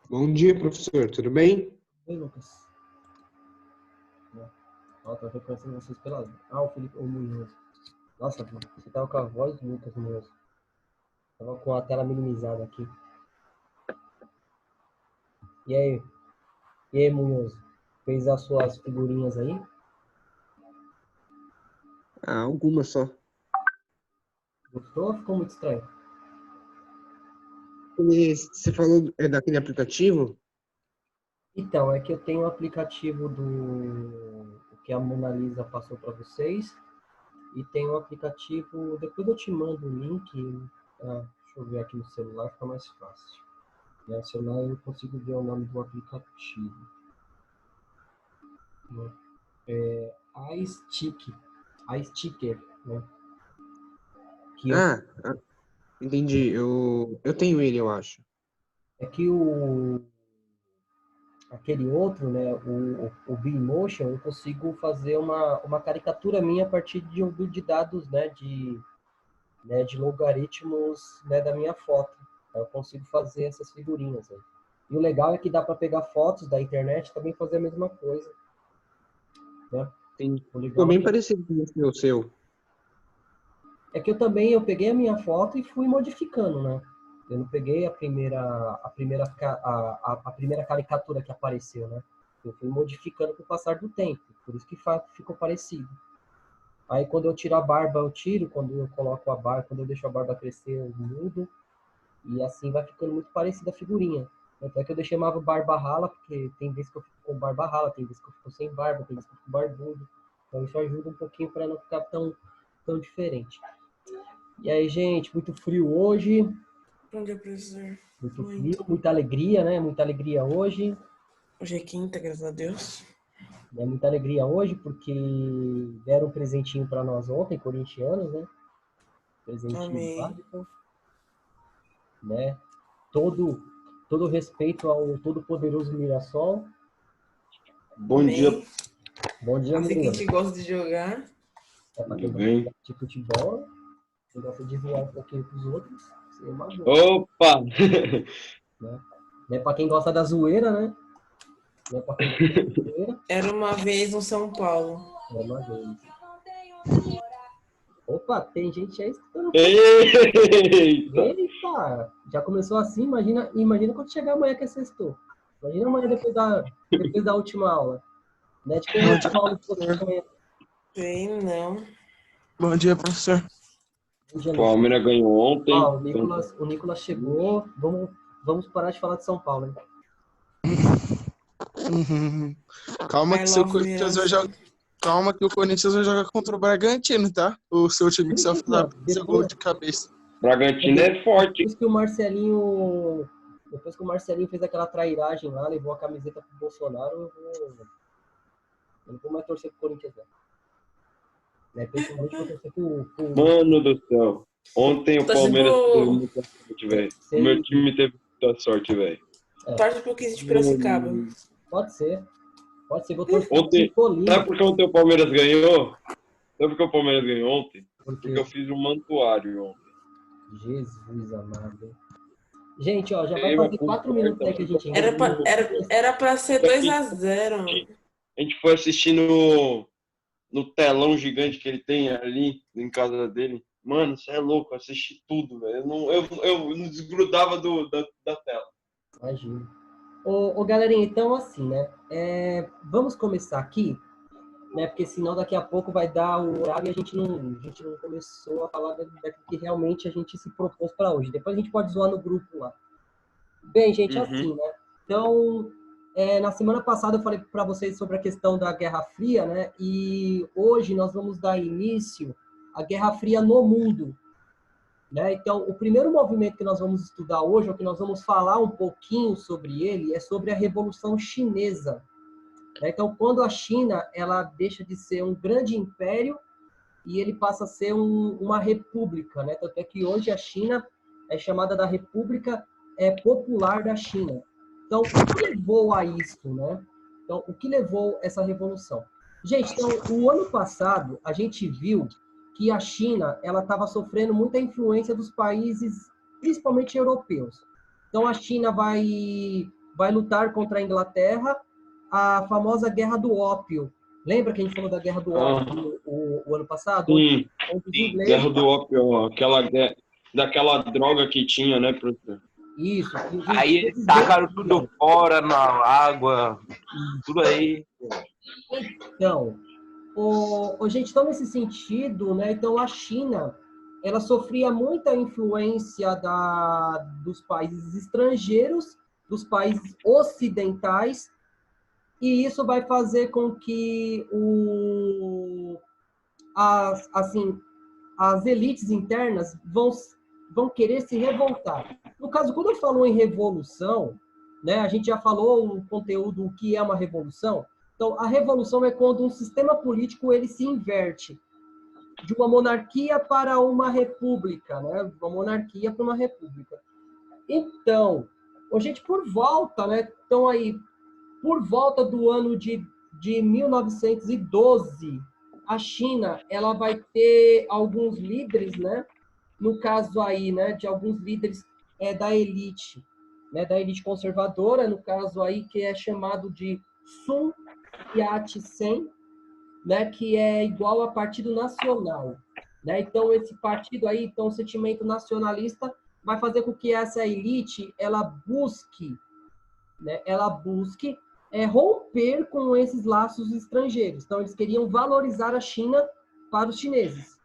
Bom dia, professor. Tudo bem? Oi, Lucas. Ó, tô reconhecendo vocês pela... Ah, o Felipe, o Munhoz. Nossa, você tava com a voz do Lucas Munhoz. Tava com a tela minimizada aqui. E aí? E aí, Munhoz? Fez as suas figurinhas aí? Ah, algumas só. Gostou ou ficou muito estranho? E você falou daquele aplicativo? Então, é que eu tenho o aplicativo que a Mona Lisa passou para vocês. E tem um aplicativo... Depois eu te mando o link. Deixa eu ver aqui no celular, fica mais fácil. No celular eu consigo ver o nome do aplicativo. Né? iSticker, né? Que eu, Ah, entendi. Eu tenho ele, eu acho. é que aquele outro, né, o Beamotion, eu consigo fazer uma caricatura minha a partir de dados, né, de logaritmos, né, da minha foto. Então, eu consigo fazer essas figurinhas aí. E o legal é que dá para pegar fotos da internet e também fazer a mesma coisa, né? Tem. O Ficou legal é bem que parecido com o seu. eu peguei a minha foto e fui modificando, né? Eu não peguei a primeira caricatura que apareceu, né? Eu fui modificando com o passar do tempo, por isso que ficou parecido. Aí quando eu tiro a barba, eu tiro, quando eu coloco a barba, quando eu deixo a barba crescer, eu mudo, e assim vai ficando muito parecida a figurinha. Até que eu deixei uma barba rala, porque tem vezes que eu fico com barba rala, tem vezes que eu fico sem barba, tem vezes que eu fico barbudo. Então isso ajuda um pouquinho para não ficar tão diferente. E aí, gente, muito frio hoje. Bom dia, professor. Muito frio, Muito. muita alegria, né? Muita alegria hoje. Hoje é quinta, graças a Deus. Né? Muita alegria hoje, porque deram um presentinho para nós ontem, corintianos, né? Presentinho Amém. básico, né? Todo, todo respeito ao todo-poderoso Mirassol. Bom dia, Amém. Bom dia, Assim que a menino. gente gosta de jogar. É para tudo quem gosta bem? de futebol, quem gosta de zoar um pouquinho com os outros, seria uma boa. Opa! Né? Não é para quem gosta da zoeira, né? Não é para quem gosta da zoeira, Era uma vez no São Paulo. é uma vez. Opa, tem gente aí escutando. Eita! Eita! Já começou assim? Imagina quando chegar amanhã que é sextou. Imagina amanhã depois da última aula. Né? De quem é a Bom dia, última aula de vocês professor. amanhã? Sei, não. Bom dia, professor. Bom dia, Lucas. Palmeiras ganhou Ó, ontem. o Nicolas chegou. Vamos parar de falar de São Paulo, hein? Uhum. Calma I que seu love Corinthians vai Mirassol. jogar. Calma que o Corinthians vai jogar contra o Bragantino, tá? O seu time que só fez Não, seu gol de cabeça. Bragantino é forte. Depois que o Marcelinho fez aquela trairagem lá, levou a camiseta pro Bolsonaro, eu não vou mais torcer pro Corinthians, não. Né? Pessoalmente, vou torcer pro Mano do céu. Ontem o Torce Palmeiras teve pro. muita sorte, velho. O sem, meu time teve muita sorte, velho. Torce pro 15 de Piracicaba. Pode ser, vou torcer pro Ontem, Colina. sabe por que ontem o Palmeiras ganhou? Sabe por que o Palmeiras ganhou ontem? Porque, Porque eu fiz um mantuário ontem. Jesus amado. Gente, ó, já vai Eu, fazer 4 minutos aí que a gente Era pra ser 2-0. A gente foi assistir no telão gigante que ele tem ali em casa dele. Mano, você é louco, eu assisti tudo, velho. Eu não desgrudava da tela. Imagina. Ô, galerinha, então assim, né? Vamos começar aqui, né? Porque senão daqui a pouco vai dar o horário e a gente não começou a falar daquilo que realmente a gente se propôs para hoje. Depois a gente pode zoar no grupo lá. Bem, gente, assim, né? Então, na semana passada eu falei para vocês sobre a questão da Guerra Fria, né? E hoje nós vamos dar início à Guerra Fria no mundo. Né? Então, o primeiro movimento que nós vamos estudar hoje, ou que nós vamos falar um pouquinho sobre ele, é sobre a Revolução Chinesa. Né? Então, quando a China ela deixa de ser um grande império e ele passa a ser uma república. Né? Tanto é que hoje a China é chamada da República Popular da China. Então, o que levou a isso? Né? Então, o que levou essa revolução? Gente, então, o ano passado, a gente viu que a China ela estava sofrendo muita influência dos países, principalmente europeus. Então, a China vai vai lutar contra a Inglaterra, a famosa Guerra do Ópio. Lembra que a gente falou da Guerra do Ópio o ano passado? Sim, Onde os ingleses... Guerra do Ópio, daquela droga que tinha, né, professor? Isso. Aí eles tacaram tudo fora na água, tudo aí. Então, gente, então nesse sentido, né? Então a China, ela sofria muita influência dos países estrangeiros, dos países ocidentais, e isso vai fazer com que as elites internas vão querer se revoltar. No caso, quando eu falo em revolução, né, a gente já falou o conteúdo, o que é uma revolução. Então, a revolução é quando um sistema político ele se inverte de uma monarquia para uma república, né? Uma monarquia para uma república. Então, gente, por volta, né? Então aí, por volta do ano de 1912, a China ela vai ter alguns líderes, né? No caso aí, né? De alguns líderes da elite, né? Da elite conservadora, no caso aí que é chamado de Sun Yat-sen, né, que é igual a Partido Nacional, né? Então esse partido aí, então o sentimento nacionalista vai fazer com que essa elite ela busque, né? Ela busque romper com esses laços estrangeiros. Então eles queriam valorizar a China para os chineses.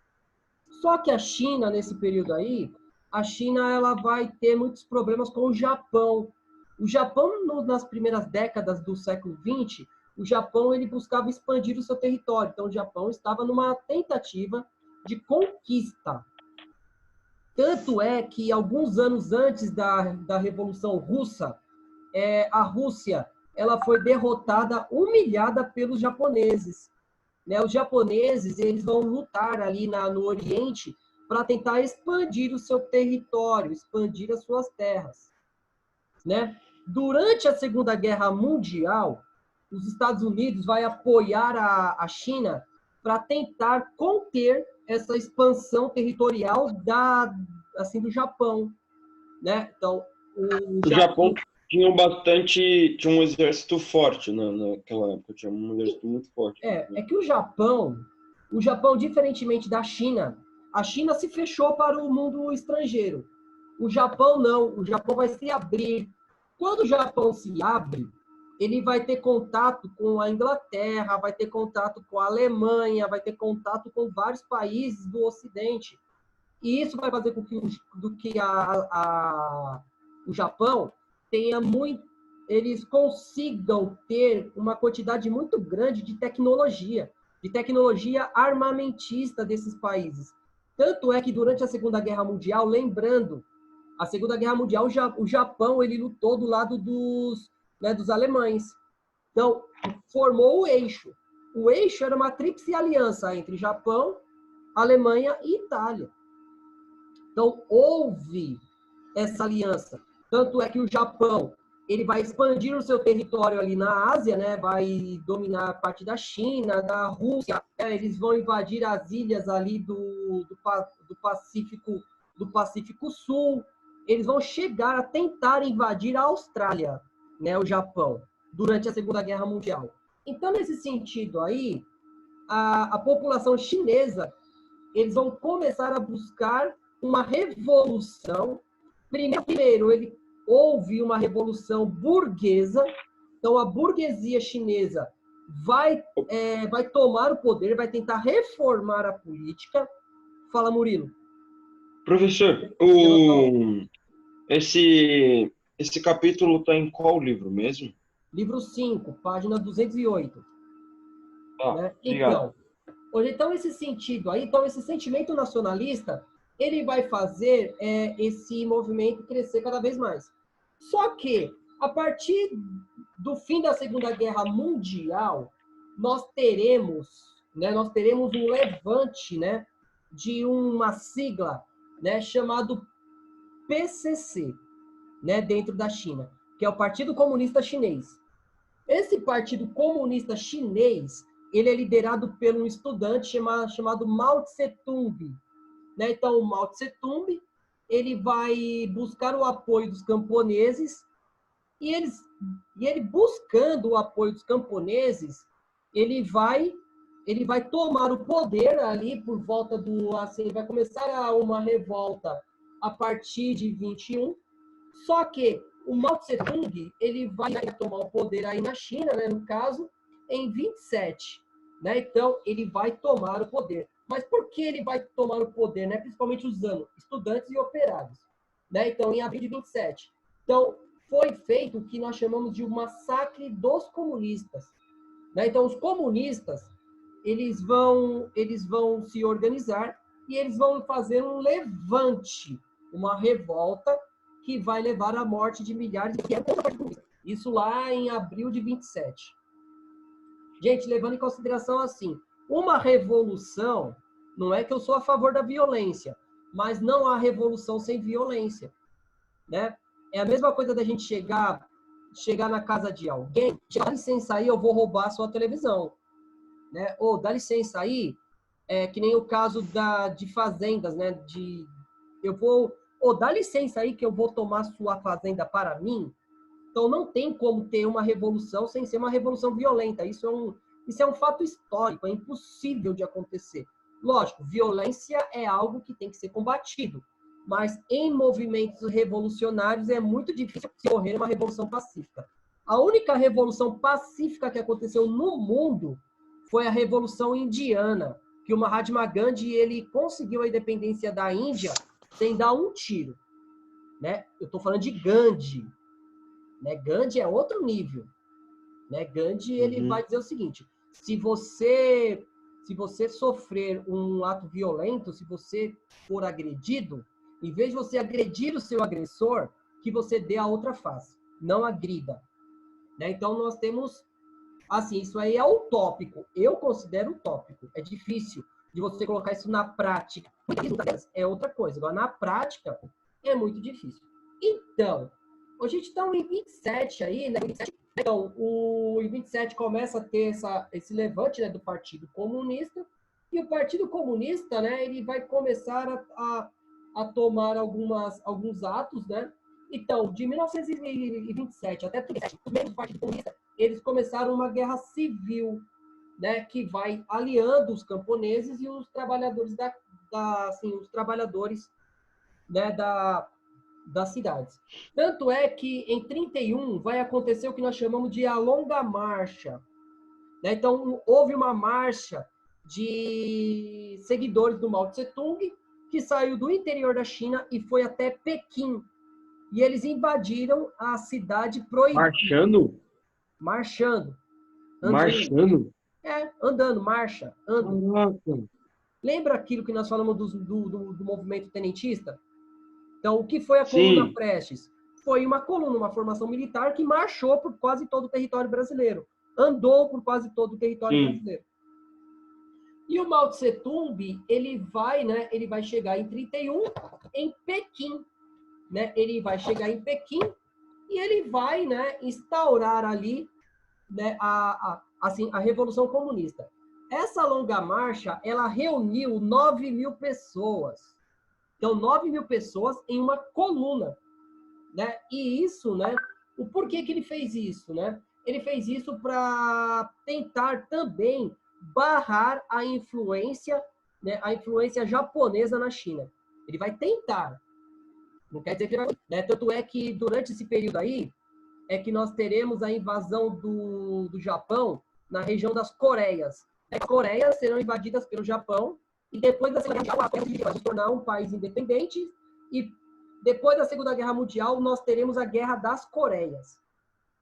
Só que a China nesse período aí, a China ela vai ter muitos problemas com o Japão. O Japão nas primeiras décadas do século XX o Japão ele buscava expandir o seu território. Então, o Japão estava numa tentativa de conquista. Tanto é que, alguns anos antes da Revolução Russa, a Rússia ela foi derrotada, humilhada pelos japoneses. Né? Os japoneses eles vão lutar ali no Oriente para tentar expandir o seu território, expandir as suas terras. Né? Durante a Segunda Guerra Mundial, os Estados Unidos vai apoiar a China para tentar conter essa expansão territorial do Japão, né? Então, o Japão tinha um exército forte naquela época, tinha um exército muito forte. É que o Japão, diferentemente da China, a China se fechou para o mundo estrangeiro. O Japão não, o Japão vai se abrir. Quando o Japão se abre, ele vai ter contato com a Inglaterra, vai ter contato com a Alemanha, vai ter contato com vários países do Ocidente. E isso vai fazer com que o Japão eles consigam ter uma quantidade muito grande de tecnologia armamentista desses países. Tanto é que durante a Segunda Guerra Mundial, lembrando, a Segunda Guerra Mundial, o Japão ele lutou do lado dos alemães. Então, formou o eixo. O eixo era uma tríplice aliança entre Japão, Alemanha e Itália. Então, houve essa aliança. Tanto é que o Japão ele vai expandir o seu território ali na Ásia, né? Vai dominar a parte da China, da Rússia. Eles vão invadir as ilhas ali do Pacífico Sul. Eles vão chegar a tentar invadir a Austrália, né, o Japão, durante a Segunda Guerra Mundial. Então, nesse sentido aí, a população chinesa, eles vão começar a buscar uma revolução. Primeiro houve uma revolução burguesa. Então, a burguesia chinesa vai tomar o poder, vai tentar reformar a política. Fala, Murilo. Professor, esse capítulo está em qual livro mesmo? Livro 5, página 208. Né? Então, esse sentido aí, esse sentimento nacionalista, ele vai fazer esse movimento crescer cada vez mais. Só que, a partir do fim da Segunda Guerra Mundial, nós teremos um levante, né, de uma sigla, né, chamado PCC, né, dentro da China, que é o Partido Comunista Chinês. Esse Partido Comunista Chinês, ele é liderado por um estudante chamado Mao Tse-tung. Né? Então, o Mao Tse-tung ele vai buscar o apoio dos camponeses E ele buscando o apoio dos camponeses, ele vai tomar o poder ali por volta do, assim, vai começar uma revolta a partir de 21. Só que o Mao Tse-tung, ele vai tomar o poder aí na China, né, no caso, em 27, né? Então ele vai tomar o poder. Mas por que ele vai tomar o poder, né? Principalmente usando estudantes e operários, né? Então em abril de 27. Então foi feito o que nós chamamos de um massacre dos comunistas, né? Então os comunistas eles vão se organizar e eles vão fazer um levante, uma revolta que vai levar à morte de milhares de pessoas. Isso lá em abril de 27. Gente, levando em consideração assim, uma revolução, não é que eu sou a favor da violência, mas não há revolução sem violência, né? É a mesma coisa da gente chegar na casa de alguém, dá licença aí, eu vou roubar a sua televisão, né? Ou dá licença aí, que nem o caso de fazendas, né? Dá licença aí que eu vou tomar sua fazenda para mim. Então não tem como ter uma revolução sem ser uma revolução violenta. Isso é um fato histórico, é impossível de acontecer. Lógico, violência é algo que tem que ser combatido, mas em movimentos revolucionários é muito difícil ocorrer uma revolução pacífica. A única revolução pacífica que aconteceu no mundo foi a Revolução Indiana, que o Mahatma Gandhi ele conseguiu a independência da Índia sem dar um tiro, né? Eu estou falando de Gandhi, né? Gandhi é outro nível, né? Gandhi ele vai dizer o seguinte: se você sofrer um ato violento, se você for agredido, em vez de você agredir o seu agressor, que você dê a outra face, não agrida, né? Então nós temos assim, isso aí é utópico. Eu considero utópico. É difícil de você colocar isso na prática. É outra coisa. Agora, na prática, é muito difícil. Então, a gente está em 27 aí, né? Então, em 27 começa a ter esse levante, né, do Partido Comunista. E o Partido Comunista, né, ele vai começar a tomar alguns atos, né? Então, de 1927 até 37, os membros do Partido Comunista, eles começaram uma guerra civil, né, que vai aliando os camponeses e os trabalhadores os trabalhadores, né, das cidades. Tanto é que em 31 vai acontecer o que nós chamamos de a Longa Marcha, né? Então houve uma marcha de seguidores do Mao Tse-tung que saiu do interior da China e foi até Pequim. E eles invadiram a cidade proibida. Marchando? Marchando. Andando. Marchando? Andando, marcha, ando. Caraca. Lembra aquilo que nós falamos do movimento tenentista? Então, o que foi a Coluna Prestes? Foi uma coluna, uma formação militar que marchou por quase todo o território brasileiro. Andou por quase todo o território brasileiro. E o Mao Tse-tung, ele vai chegar em 31 em Pequim. Né? Ele vai chegar em Pequim e ele vai, né, instaurar ali, né, a Revolução Comunista. Essa longa marcha, ela reuniu 9.000 pessoas. Então, 9.000 pessoas em uma coluna, né? E isso, né? O porquê que ele fez isso, né? Ele fez isso para tentar também barrar a influência, né, a influência japonesa na China. Ele vai tentar. Não quer dizer que ele vai, né? Tanto é que durante esse período aí é que nós teremos a invasão do Japão na região das Coreias. As Coreias serão invadidas pelo Japão e depois da Segunda Guerra Mundial, a Coreia vai se tornar um país independente e depois da Segunda Guerra Mundial nós teremos a Guerra das Coreias.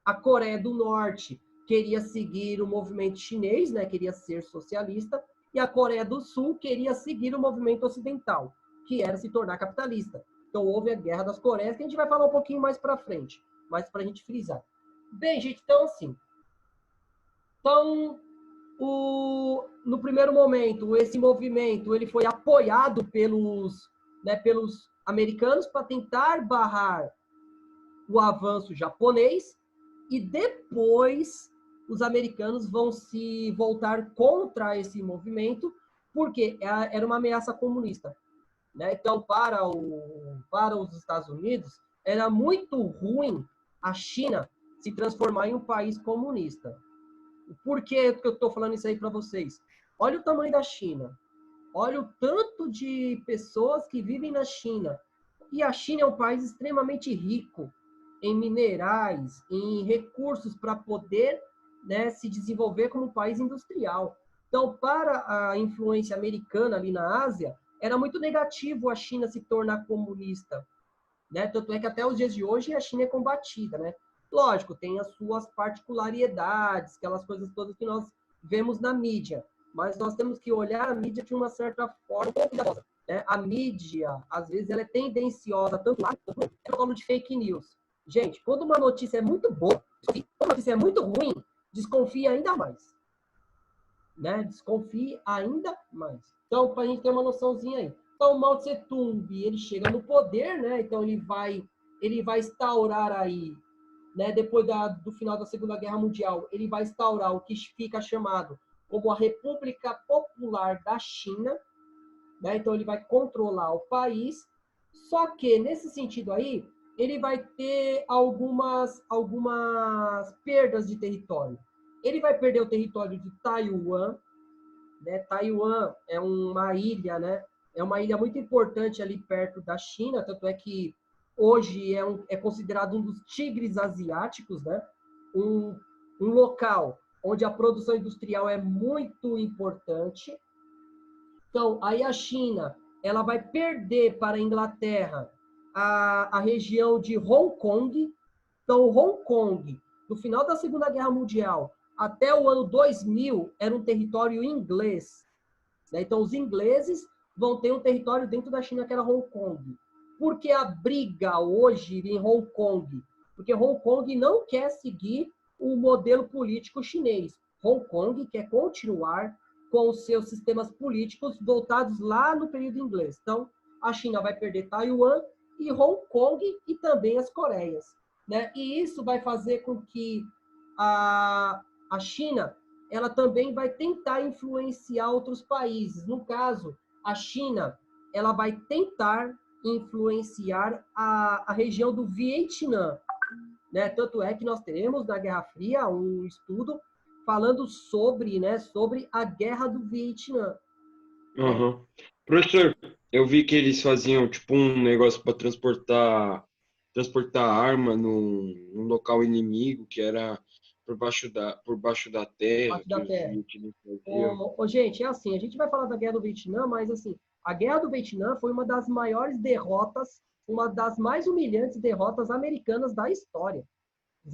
A Coreia do Norte queria seguir o movimento chinês, né? Queria ser socialista, e a Coreia do Sul queria seguir o movimento ocidental, que era se tornar capitalista. Então, houve a Guerra das Coreias, que a gente vai falar um pouquinho mais para frente, mas para a gente frisar. Bem, gente, então, assim. Então, no primeiro momento, esse movimento ele foi apoiado pelos americanos para tentar barrar o avanço japonês, e depois os americanos vão se voltar contra esse movimento, porque era uma ameaça comunista. Né? Então, para os Estados Unidos, era muito ruim a China se transformar em um país comunista. Por que eu estou falando isso aí para vocês? Olha o tamanho da China. Olha o tanto de pessoas que vivem na China. E a China é um país extremamente rico em minerais, em recursos para poder, né, se desenvolver como um país industrial. Então, para a influência americana ali na Ásia, era muito negativo a China se tornar comunista, né? Tanto é que até os dias de hoje a China é combatida, né? Lógico, tem as suas particularidades, aquelas coisas todas que nós vemos na mídia, mas nós temos que olhar a mídia de uma certa forma cuidadosa, né? A mídia, às vezes, ela é tendenciosa, tanto lá quanto no forma de fake news. Gente, quando uma notícia é muito boa, quando uma notícia é muito ruim, desconfie ainda mais, né? Desconfie ainda mais. Então, para a gente ter uma noçãozinha aí. Então, o Mao Tse Tung, ele chega no poder, né? Então, ele vai instaurar aí, né? Depois do final da Segunda Guerra Mundial, ele vai instaurar o que fica chamado como a República Popular da China, né? Então, ele vai controlar o país. Só que, nesse sentido aí, ele vai ter algumas perdas de território. Ele vai perder o território de Taiwan, né? Taiwan é uma ilha, né? É uma ilha muito importante ali perto da China, tanto é que hoje é considerado um dos tigres asiáticos, né? Um local onde a produção industrial é muito importante. Então, aí a China, ela vai perder para a Inglaterra a região de Hong Kong. Então, Hong Kong, no final da Segunda Guerra Mundial, até o ano 2000, era um território inglês, né? Então, os ingleses vão ter um território dentro da China, que era Hong Kong. Por que a briga hoje em Hong Kong? Porque Hong Kong não quer seguir o modelo político chinês. Hong Kong quer continuar com os seus sistemas políticos voltados lá no período inglês. Então, a China vai perder Taiwan e Hong Kong e também as Coreias, né? E isso vai fazer com que a China, ela também vai tentar influenciar outros países. No caso, a China, ela vai tentar influenciar a região do Vietnã, né? Tanto é que nós teremos na Guerra Fria um estudo falando sobre, né, sobre a Guerra do Vietnã. Uhum. Professor, eu vi que eles faziam tipo um negócio para transportar arma num local inimigo que era por baixo da terra, Parte que da os terra. vietnamitas faziam. Gente, é assim, a gente vai falar da Guerra do Vietnã, mas assim, a Guerra do Vietnã foi uma das maiores derrotas, uma das mais humilhantes derrotas americanas da história. Os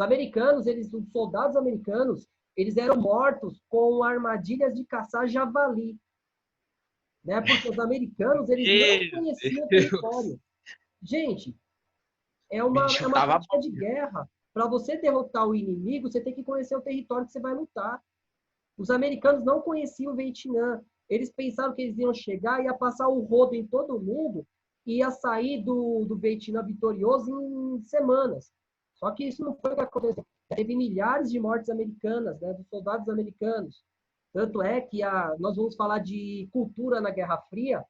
soldados americanos, eles eram mortos com armadilhas de caçar javali, né? Porque os americanos, eles não conheciam o território. Gente, é uma Bicho tava tática de guerra. Para você derrotar o inimigo, você tem que conhecer o território que você vai lutar. Os americanos não conheciam o Vietnã. Eles pensaram que eles iam chegar, ia passar o rodo em todo mundo e ia sair do Vietnã vitorioso em semanas. Só que isso não foi o que aconteceu. Teve milhares de mortes americanas, né, dos soldados americanos. Tanto é que nós vamos falar de cultura na Guerra Fria.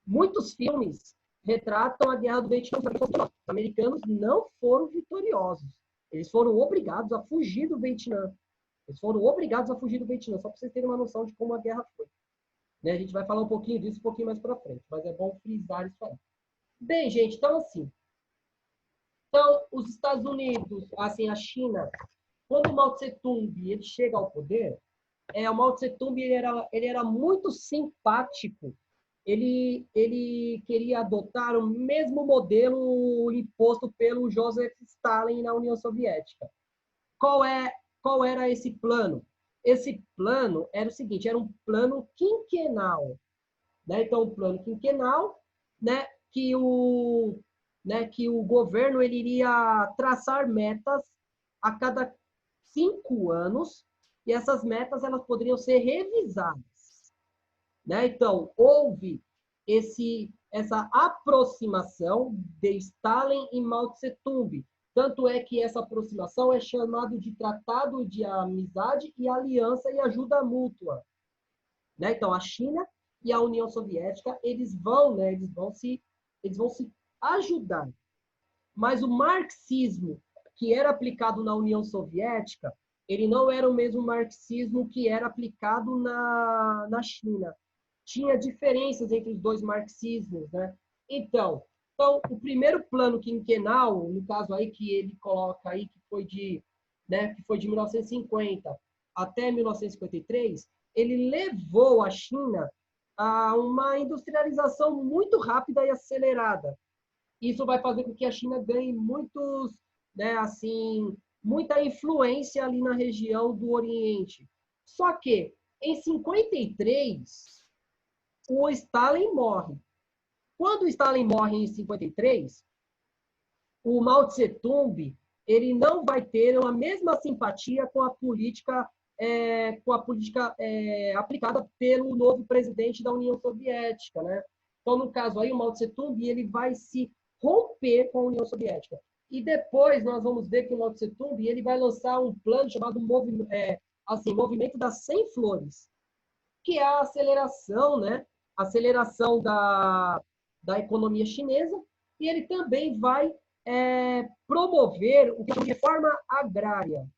Muitos filmes retratam a Guerra do Vietnã. Os americanos não foram vitoriosos. Eles foram obrigados a fugir do Vietnã. Eles foram obrigados a fugir do Vietnã, só para vocês terem uma noção de como a guerra foi. Né? A gente vai falar um pouquinho disso um pouquinho mais para frente, mas é bom frisar isso aí. Bem, gente, então assim. Então, os Estados Unidos, assim, a China, quando o Mao Tse Tung ele chega ao poder, o Mao Tse Tung ele era muito simpático. Ele queria adotar o mesmo modelo imposto pelo Joseph Stalin na União Soviética. Qual era esse plano? Esse plano era o seguinte, era um plano quinquenal, né? Então, um plano quinquenal, né, que o governo ele iria traçar metas a cada 5 anos e essas metas elas poderiam ser revisadas, né? Então, houve essa aproximação de Stalin e Mao Tse Tung. Tanto é que essa aproximação é chamado de Tratado de Amizade e Aliança e Ajuda Mútua, né? Então, a China e a União Soviética, eles vão se ajudar. Mas o marxismo, que era aplicado na União Soviética, ele não era o mesmo marxismo que era aplicado na China. Tinha diferenças entre os dois marxismos, né? Então, o primeiro plano quinquenal, no caso aí que ele coloca aí, que foi de 1950 até 1953, ele levou a China a uma industrialização muito rápida e acelerada. Isso vai fazer com que a China ganhe muita influência ali na região do Oriente. Só que, em 53, o Stalin morre. Quando o Stalin morre em 53, o Mao Tse-tung ele não vai ter a mesma simpatia com a política aplicada pelo novo presidente da União Soviética, né? Então, no caso aí, o Mao Tse-tung ele vai se romper com a União Soviética. E depois nós vamos ver que o Mao Tse-tung ele vai lançar um plano chamado Movimento das 100 Flores, que é a aceleração, né? Aceleração da economia chinesa, e ele também vai promover o que é reforma agrária.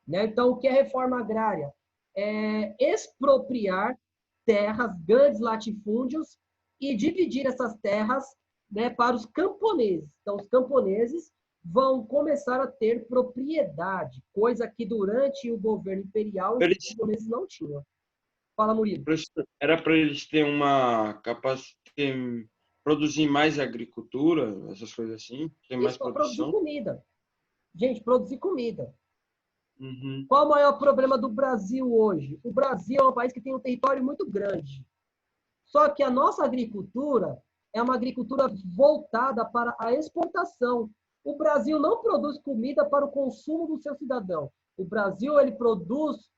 Né? Então, o que é reforma agrária? É expropriar terras, grandes latifúndios, e dividir essas terras, né, para os camponeses. Então, os camponeses vão começar a ter propriedade, coisa que durante o governo imperial os camponeses não tinham. Fala, Murilo. Era para eles terem uma capacidade, produzir mais agricultura, essas coisas assim, ter mais produção. Produzir comida. Gente, produzir comida. Uhum. Qual o maior problema do Brasil hoje? O Brasil é um país que tem um território muito grande. Só que a nossa agricultura é uma agricultura voltada para a exportação. O Brasil não produz comida para o consumo do seu cidadão. O Brasil ele produz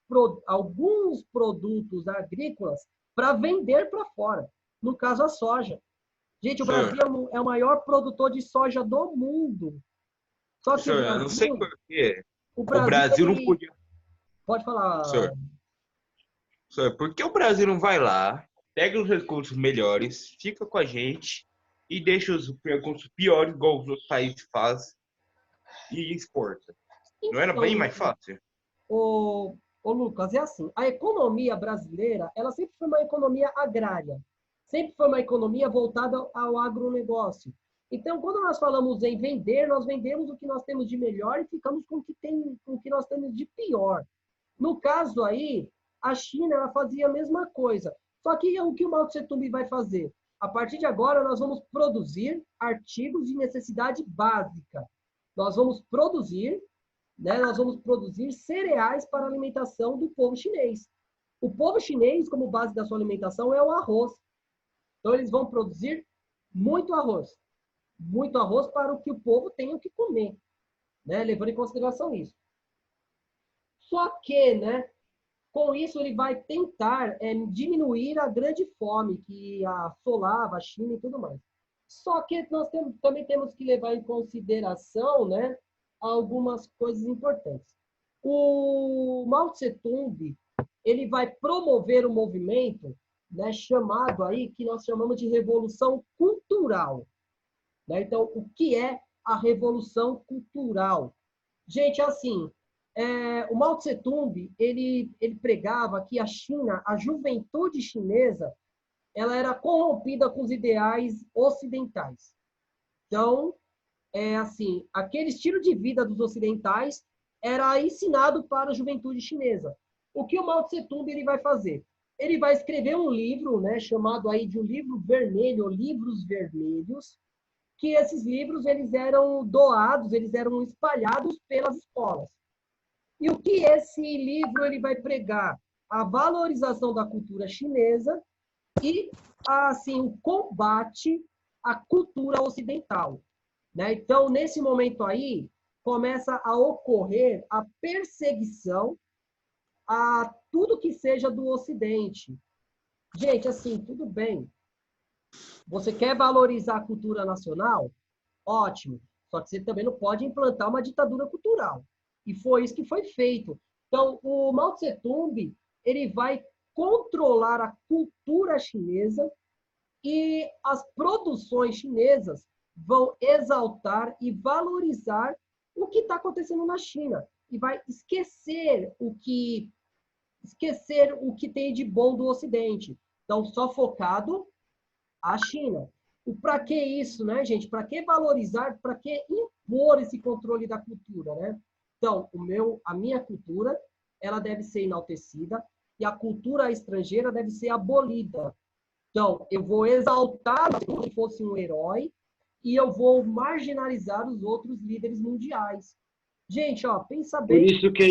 alguns produtos agrícolas para vender para fora. No caso, a soja. Gente, o Brasil é o maior produtor de soja do mundo. Só que eu não sei por quê. O Brasil não podia... Pode falar. Senhor, por que o Brasil não vai lá, pega os recursos melhores, fica com a gente e deixa os recursos piores, igual os outros países fazem, e exporta? Não era bem mais fácil? Ô, Lucas, é assim, a economia brasileira, ela sempre foi uma economia agrária, sempre foi uma economia voltada ao agronegócio. Então, quando nós falamos em vender, nós vendemos o que nós temos de melhor e ficamos com o que nós temos de pior. No caso aí, a China ela fazia a mesma coisa. Só que o que o Mao Tse-tung vai fazer? A partir de agora, nós vamos produzir artigos de necessidade básica. Nós vamos produzir cereais para a alimentação do povo chinês. O povo chinês, como base da sua alimentação, é o arroz. Então, eles vão produzir muito arroz. Muito arroz para o que o povo tenha o que comer, né? Levando em consideração isso. Só que, né, com isso, ele vai tentar diminuir a grande fome que assolava a China e tudo mais. Só que nós também temos que levar em consideração, né, algumas coisas importantes. O Mao Tse-tung ele vai promover um movimento, né, chamado aí, que nós chamamos de Revolução Cultural. Né? Então, o que é a Revolução Cultural? Gente, assim, o Mao Tse-tung, ele pregava que a China, a juventude chinesa, ela era corrompida com os ideais ocidentais. Então, assim, aquele estilo de vida dos ocidentais era ensinado para a juventude chinesa. O que o Mao Tse-tung ele vai fazer? Ele vai escrever um livro, né, chamado aí de um livro vermelho, ou livros vermelhos, que esses livros eles eram doados, eles eram espalhados pelas escolas. E o que esse livro ele vai pregar? A valorização da cultura chinesa e assim o combate à cultura ocidental. Né? Então, nesse momento aí, começa a ocorrer a perseguição a tudo que seja do Ocidente. Gente, assim, tudo bem. Você quer valorizar a cultura nacional? Ótimo. Só que você também não pode implantar uma ditadura cultural. E foi isso que foi feito. Então, o Mao Tse-tung, ele vai controlar a cultura chinesa e as produções chinesas vão exaltar e valorizar o que está acontecendo na China e vai esquecer o que tem de bom do Ocidente. Então, só focado a China. Para que isso, né, gente? Para que valorizar, para que impor esse controle da cultura, né? Então, a minha cultura, ela deve ser enaltecida e a cultura estrangeira deve ser abolida. Então, eu vou exaltar como se fosse um herói e eu vou marginalizar os outros líderes mundiais. Gente, ó, pensa Por bem. isso que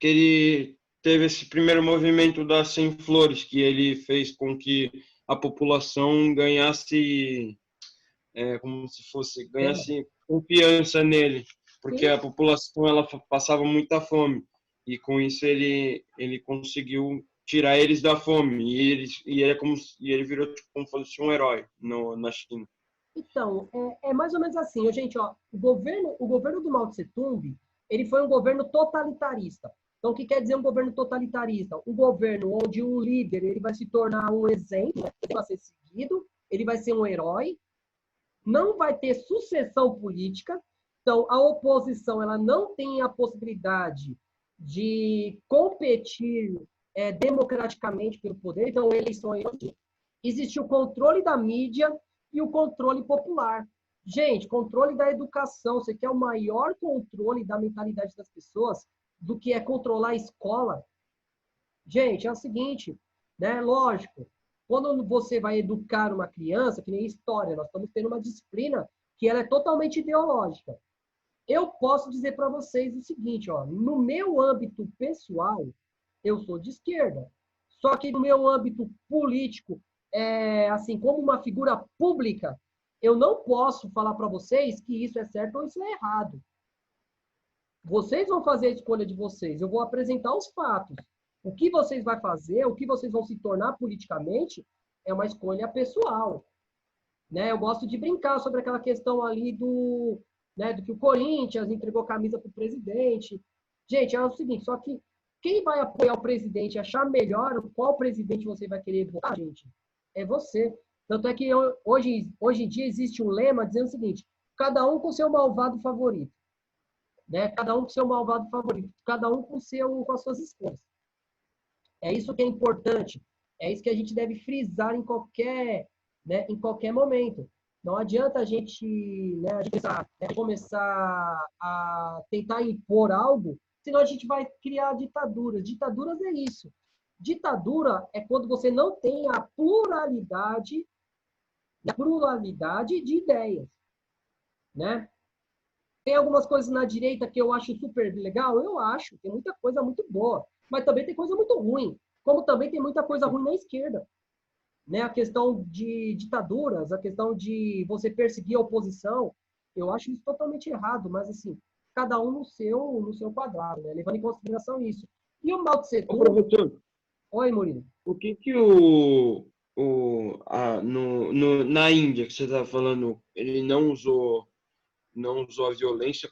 ele teve esse primeiro movimento das 100 flores, que ele fez com que a população ganhasse, como se fosse, ganhasse confiança nele, porque a população ela passava muita fome e com isso ele conseguiu tirar eles da fome e ele virou tipo, como se fosse um herói na China. Então, é mais ou menos assim, gente, ó, o governo do Mao Tse Tung, ele foi um governo totalitarista. Então, o que quer dizer um governo totalitarista? Um governo onde um líder ele vai se tornar um exemplo, ele vai ser seguido, ele vai ser um herói, não vai ter sucessão política, então a oposição ela não tem a possibilidade de competir democraticamente pelo poder, então eleições, existe o controle da mídia e o controle popular. Gente, controle da educação, você quer o maior controle da mentalidade das pessoas do que é controlar a escola? Gente, é o seguinte, né? Lógico, quando você vai educar uma criança, que nem história, nós estamos tendo uma disciplina que ela é totalmente ideológica. Eu posso dizer para vocês o seguinte, ó, no meu âmbito pessoal, eu sou de esquerda. Só que no meu âmbito político, assim, como uma figura pública, eu não posso falar para vocês que isso é certo ou isso é errado. Vocês vão fazer a escolha de vocês. Eu vou apresentar os fatos. O que vocês vão fazer, o que vocês vão se tornar politicamente, é uma escolha pessoal. Né? Eu gosto de brincar sobre aquela questão ali do que o Corinthians entregou camisa para o presidente. Gente, é o seguinte, só que quem vai apoiar o presidente, achar melhor qual presidente você vai querer votar, gente, é você. Tanto é que hoje em dia existe um lema dizendo o seguinte, cada um com seu malvado favorito. Né? Cada um com seu malvado favorito. Cada um com as suas escolhas. É isso que é importante. É isso que a gente deve frisar em qualquer momento. Não adianta a gente, começar a tentar impor algo, senão a gente vai criar ditaduras. Ditaduras é isso. Ditadura é quando você não tem a pluralidade de ideias. Né? Tem algumas coisas na direita que eu acho super legal? Eu acho. Tem muita coisa muito boa. Mas também tem coisa muito ruim. Como também tem muita coisa ruim na esquerda. Né? A questão de ditaduras, a questão de você perseguir a oposição, eu acho isso totalmente errado. Mas, assim, cada um no seu quadrado, né? Levando em consideração isso. E o Mao Tse Tung... Professor, Oi, Murilo. o que na Índia, que você estava falando, ele não usou a violência,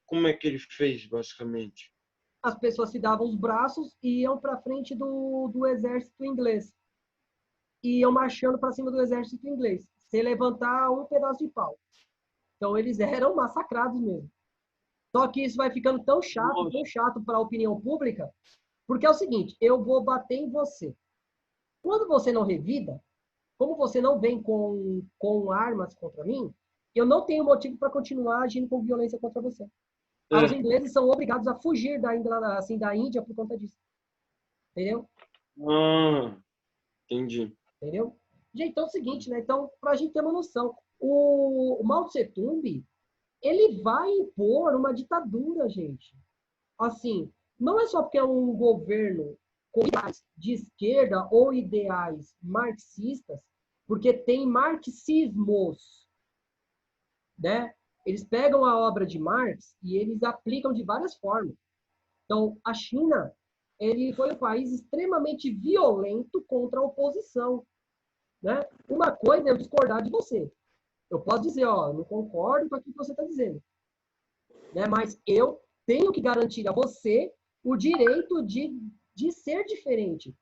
como é que ele fez, basicamente? As pessoas se davam os braços e iam para frente do exército inglês. E iam marchando para cima do exército inglês, sem levantar um pedaço de pau. Então, eles eram massacrados mesmo. Só que isso vai ficando tão chato para a opinião pública, porque é o seguinte, eu vou bater em você. Quando você não revida, como você não vem com armas contra mim, eu não tenho motivo para continuar agindo com violência contra você. Os ingleses são obrigados a fugir da Índia por conta disso. Entendeu? Entendi. Entendeu? Gente, então é o seguinte, né? Então, para a gente ter uma noção, o Mao Tse Tung, ele vai impor uma ditadura, gente. Assim, não é só porque é um governo com ideais de esquerda ou ideais marxistas, porque tem marxismos, né? Eles pegam a obra de Marx e eles aplicam de várias formas. Então, a China, ele foi um país extremamente violento contra a oposição. Né? Uma coisa é eu discordar de você. Eu posso dizer, ó, não concordo com aquilo que você está dizendo. Né? Mas eu tenho que garantir a você o direito de ser diferente.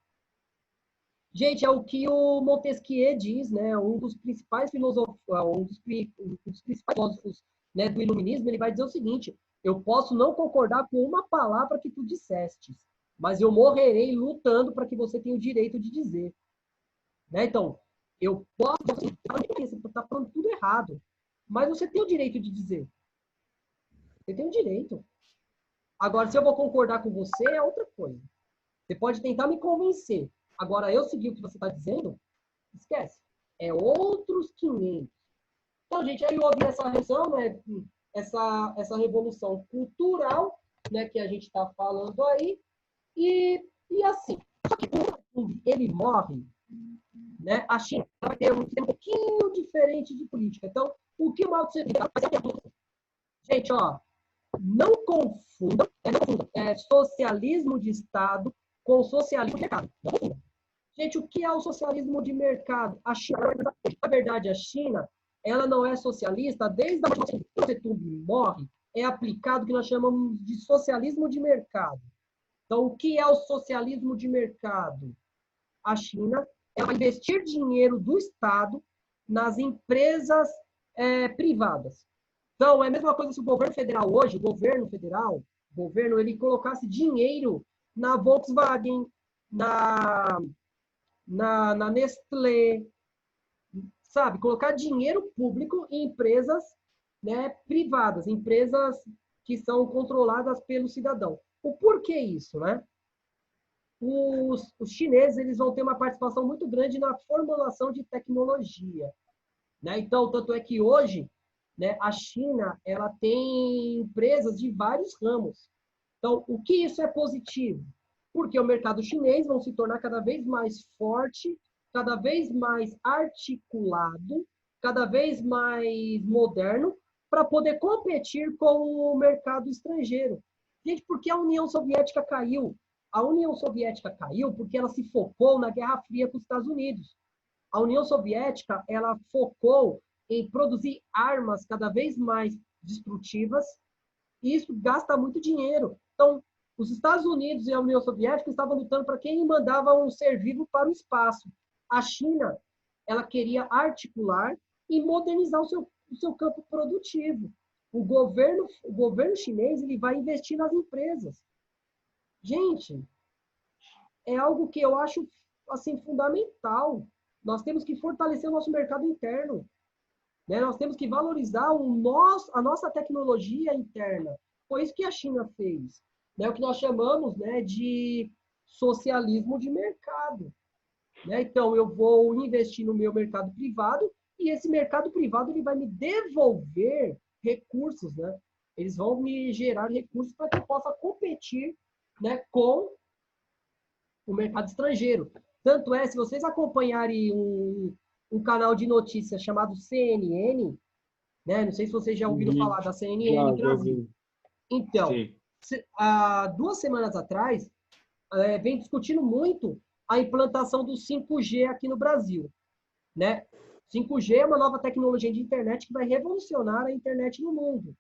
Gente, é o que o Montesquieu diz, né? Um dos principais filósofos né, do iluminismo, ele vai dizer o seguinte: eu posso não concordar com uma palavra que tu dissestes, mas eu morrerei lutando para que você tenha o direito de dizer. Né? Então, eu posso... Você está falando tudo errado, mas você tem o direito de dizer. Você tem o direito. Agora, se eu vou concordar com você, é outra coisa. Você pode tentar me convencer. Agora, eu seguir o que você está dizendo, esquece. É outros 500. Então, gente, aí houve essa revolução, né? Essa revolução cultural, né, que a gente está falando aí, e assim, só que quando ele morre, né, a China vai ter um pouquinho diferente de política. Então, o que o Mao Tse Tung faz é... Gente, ó, não confundam socialismo de Estado com socialismo de mercado. Não confundam. Gente, o que é o socialismo de mercado? A China, na verdade, a China, ela não é socialista desde a morte do Mao Tse Tung morre, é aplicado o que nós chamamos de socialismo de mercado. Então, o que é o socialismo de mercado? A China vai investir dinheiro do Estado nas empresas privadas. Então, é a mesma coisa se o governo federal hoje, o governo, ele colocasse dinheiro na Volkswagen, na Nestlé, sabe? Colocar dinheiro público em empresas, né, privadas, empresas que são controladas pelo cidadão. O porquê isso, né? Os chineses, eles vão ter uma participação muito grande na formulação de tecnologia, né? Então, tanto é que hoje, né, a China, ela tem empresas de vários ramos. Então, o que isso é positivo? Porque o mercado chinês vai se tornar cada vez mais forte, cada vez mais articulado, cada vez mais moderno, para poder competir com o mercado estrangeiro. Gente, por que a União Soviética caiu? A União Soviética caiu porque ela se focou na Guerra Fria com os Estados Unidos. A União Soviética, ela focou em produzir armas cada vez mais destrutivas, e isso gasta muito dinheiro. Então, os Estados Unidos e a União Soviética estavam lutando para quem mandava um ser vivo para o espaço. A China, ela queria articular e modernizar o seu campo produtivo. O governo chinês, ele vai investir nas empresas. Gente, é algo que eu acho assim, fundamental. Nós temos que fortalecer o nosso mercado interno. Né? Nós temos que valorizar a nossa tecnologia interna. Foi isso que a China fez. Né? O que nós chamamos, né, de socialismo de mercado. Né? Então, eu vou investir no meu mercado privado e esse mercado privado ele vai me devolver recursos. Né? Eles vão me gerar recursos para que eu possa competir, né, com o mercado estrangeiro. Tanto é, se vocês acompanharem um canal de notícias chamado CNN, né? Não sei se vocês já ouviram falar da CNN Brasil. Então, há 2 semanas atrás, vem discutindo muito a implantação do 5G aqui no Brasil. Né? 5G é uma nova tecnologia de internet que vai revolucionar a internet no mundo.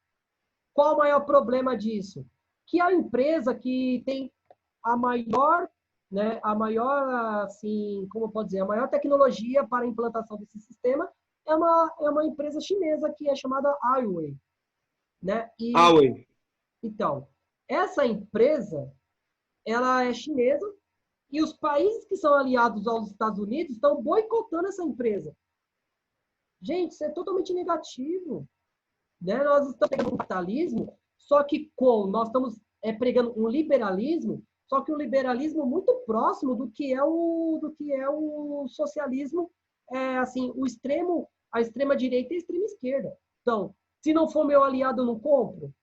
Qual o maior problema disso? Que a empresa que tem a maior, né, assim, como eu posso dizer, a maior tecnologia para a implantação desse sistema é uma empresa chinesa que é chamada Huawei. Né? Huawei. Então, essa empresa, ela é chinesa e os países que são aliados aos Estados Unidos estão boicotando essa empresa. Gente, isso é totalmente negativo. Né? Nós estamos pegando um capitalismo, só que nós estamos pregando um liberalismo, só que um liberalismo muito próximo do que é o socialismo, assim, a extrema direita e a extrema esquerda. Então, se não for meu aliado, eu não compro.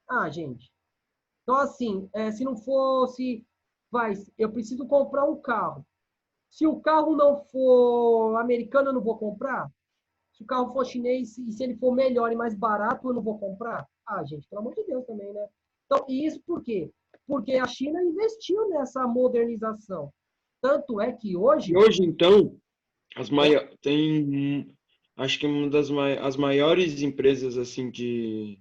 Ah, gente. Então, assim, se não fosse, eu preciso comprar um carro. Se o carro não for americano, eu não vou comprar? Se o carro for chinês e se ele for melhor e mais barato, eu não vou comprar? Ah, gente, pelo amor de Deus também, né? Então, e isso por quê? Porque a China investiu nessa modernização. Tanto é que hoje... Hoje, então, tem, acho que as maiores empresas assim de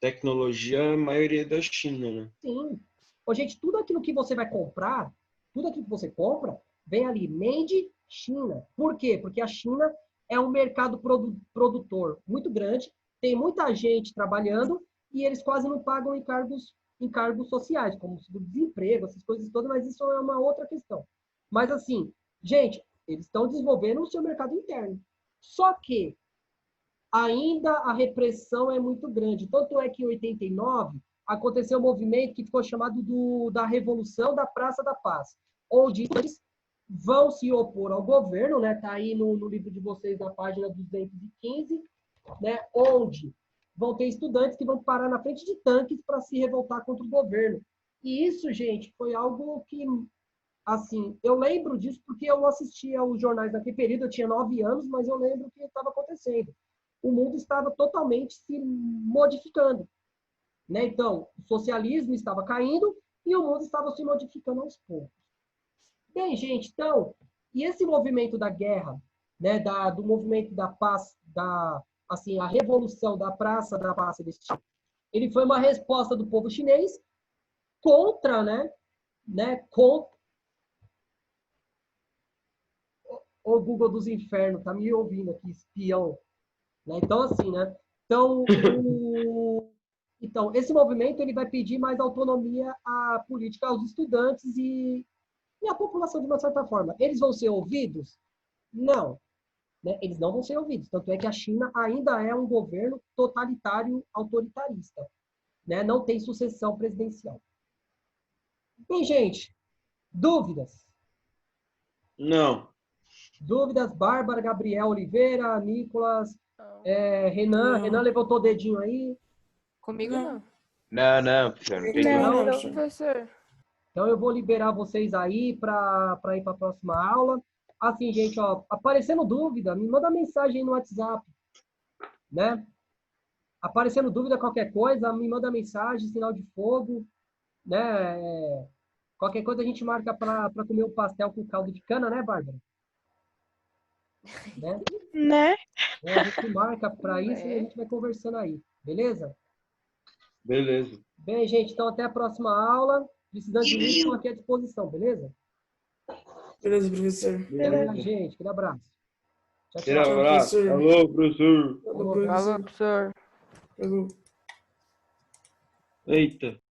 tecnologia, a maioria é da China, né? Sim. Ô, gente, tudo aquilo que você vai comprar, tudo aquilo que você compra, vem ali, made China. Por quê? Porque a China é um mercado produtor muito grande, tem muita gente trabalhando e eles quase não pagam encargos sociais, como seguro-desemprego, essas coisas todas, mas isso é uma outra questão. Mas, assim, gente, eles estão desenvolvendo o seu mercado interno. Só que ainda a repressão é muito grande. Tanto é que em 89 aconteceu um movimento que ficou chamado da Revolução da Praça da Paz, onde eles vão se opor ao governo, né? Tá aí no livro de vocês, na página 215, né? Onde vão ter estudantes que vão parar na frente de tanques para se revoltar contra o governo. E isso, gente, foi algo que, assim, eu lembro disso porque eu assistia aos jornais naquele período, eu tinha 9 anos, mas eu lembro o que estava acontecendo. O mundo estava totalmente se modificando, né? Então, o socialismo estava caindo e o mundo estava se modificando aos poucos. Bem, gente, então, e esse movimento da guerra, né, do movimento da paz, assim, a revolução da Praça da Paz, ele foi uma resposta do povo chinês contra, contra o Google dos Infernos, tá me ouvindo aqui, espião. Né? Então, assim, né? Então, esse movimento ele vai pedir mais autonomia à política aos estudantes e a população, de uma certa forma. Eles vão ser ouvidos? Não. Né? Eles não vão ser ouvidos. Tanto é que a China ainda é um governo totalitário, autoritarista. Né? Não tem sucessão presidencial. Bem, gente, dúvidas? Não. Dúvidas? Bárbara, Gabriel Oliveira, Nicolas, Renan. Não. Renan levantou o dedinho aí. Comigo não. Não, professor, não tem Não, Não, não. professor. Então, eu vou liberar vocês aí para ir para a próxima aula. Assim, gente, ó, aparecendo dúvida, me manda mensagem aí no WhatsApp, né? Aparecendo dúvida, qualquer coisa, me manda mensagem, sinal de fogo, né? Qualquer coisa a gente marca para comer um pastel com caldo de cana, né, Bárbara? Né? Né? A gente marca para isso e a gente vai conversando aí, beleza? Beleza. Bem, gente, então até a próxima aula. Precisando de mim, estou aqui à disposição, beleza? Beleza, professor. Beleza, gente. Aquele abraço. Tchau, Aquele tchau. abraço. professor. Alô, professor. Falou, Falou, professor. Falou, professor. Falou. Eita.